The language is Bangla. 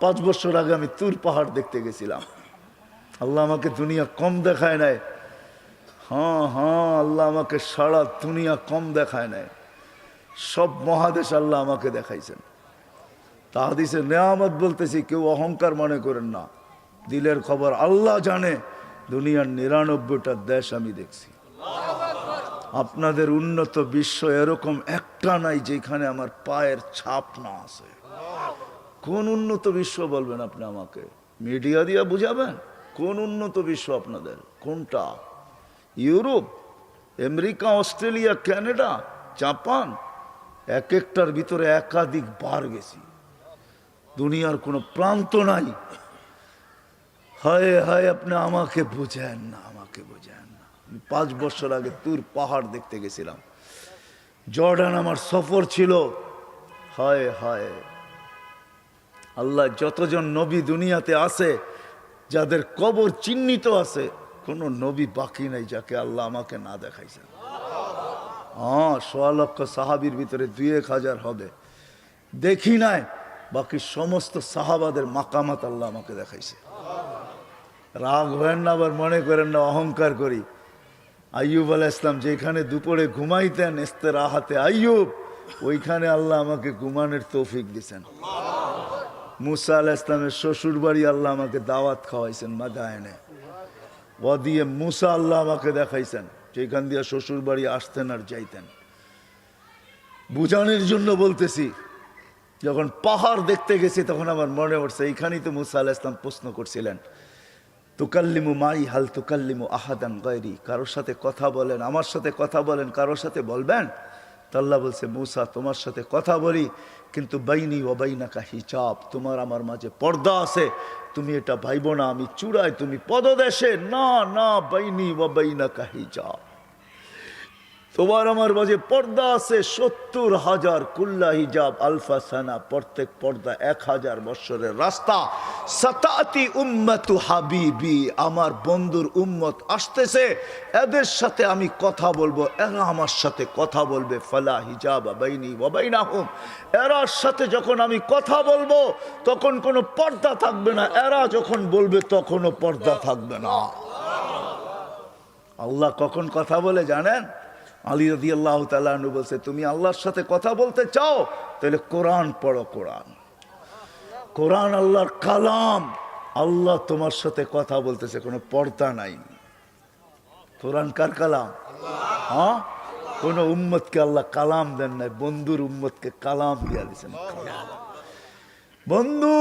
5 বছর আগে আমি তুর পাহাড় দেখতে গেছিলাম। আল্লাহ আমাকে দুনিয়া কম দেখায় নাই। হ্যাঁ হ্যাঁ, আল্লাহ আমাকে সারা দুনিয়া কম দেখায় নাই, সব মহাদেশ আল্লাহ আমাকে দেখাইছেন। তা হাদিসের নেয়ামত বলতেছি, কেউ অহংকার মনে করেন না, দিলের খবর আল্লাহ জানে। দুনিয়ার 99টা দেশ আমি দেখছি। আপনাদের উন্নত বিশ্ব এরকম একটা নাই যেখানে আমার পায়ের ছাপ না আছে। কোন উন্নত বিশ্ব বলবেন আপনি আমাকে? মিডিয়া দিয়ে বুঝাবেন কোন উন্নত বিশ্ব আপনাদের? কোনটা? Europe, America, Australia, Canada, Japan, এক একটার ভিতরে একাধিক বার গেছি। দুনিয়ার কোনো প্রান্ত নাই। হায় হায়, আপনি আমাকে বুঝেন না, আমাকে বুঝেন না। 5 বছর আগে তুর পাহাড় দেখতে গেছিলাম। জর্ডান আমার সফর ছিল। হায় হায়, আল্লাহ যতজন নবী দুনিয়াতে আছে, যাদের কবর চিহ্নিত আছে, কোন নবী বাকি নাই যাকে আল্লাহ আমাকে না দেখাইছেন। হ্যাঁ, 1.25 লক্ষ সাহাবীর ভিতরে 2-1 হাজার হবে, দেখি নাই। বাকি সমস্ত সাহাবাদের মাকামাত আল্লাহ আমাকে দেখাইছে। রাগ হবেন না, আবার মনে করেন না অহংকার করি। আইয়ুব আলাইহিস সালাম যেখানে দুপুরে ঘুমাইতেন, ইস্তেরাহাতে আইয়ুব, ওইখানে আল্লাহ আমাকে ঘুমানোর তৌফিক দিয়েছেন। মুসা আলাইহিস সালামের শ্বশুর বাড়ি আল্লাহ আমাকে দাওয়াত খাওয়াইছেন মাদায়েনে। ওয়াদিয়ে মুসা আল্লাহ আমাকে দেখাইছেন, যেখান দিয়ে শ্বশুর বাড়ি আসতেন আর যাইতেন। বুঝানোর জন্য বলতেছি, যখন পাহাড় দেখতে গেছি তখন আমার মনে পড়ছে, এইখানেই তো মুসা আলাইহিস সালাম প্রশ্ন করছিলেন, তুকাল্লিমু মাই হাল তুকাল্লিমু আহাদান গায়রি, কারোর সাথে কথা বলেন, আমার সাথে কথা বলেন, কারোর সাথে বলবেন? তো আল্লাহ বলছে, মুসা তোমার সাথে কথা বলি, কিন্তু বাইনি ওয়া বাইনাকা হিজাব, তোমার আমার মাঝে পর্দা আছে, তুমি এটা ভাইব না আমি চূড়ায়, তুমি পদদেশে। না না, বাইনি ওয়া বাইনাকা হিজাব, তোমার আমার মাঝে পর্দা আছে 70,000, কুল্লা হিজাব আলফা সানা, প্রত্যেক পর্দা 1000 বৎসরের রাস্তা। সাতাতি উম্মতু হাবিবি, আমার বন্ধুর উম্মত আসতেছে, এদের সাথে আমি কথা বলবো, এরা আমার সাথে কথা বলবে। ফালা হিজাব বাইনি ওয়া বাইনাহুম, এরার সাথে যখন আমি কথা বলবো তখন কোনো পর্দা থাকবে না, এরা যখন বলবে তখনও পর্দা থাকবে না। আল্লাহ কখন কথা বলে জানেন? আলী রাদিয়াল্লাহু তাআলা আনহু বলছে, তুমি আল্লাহর সাথে কথা বলতে চাও তাহলে কোরআন পড়ো। কোরআন, কোরআন আল্লাহর কালাম, আল্লাহ তোমার সাথে কথা বলতেছে, কোনো পর্দা নাই। কোরআন কার কালাম? হ্যাঁ, কোন উম্মতকে আল্লাহ কালাম দেন নাই, বন্ধুর উম্মতকে কালাম দিয়া দিয়েছেন। বন্ধু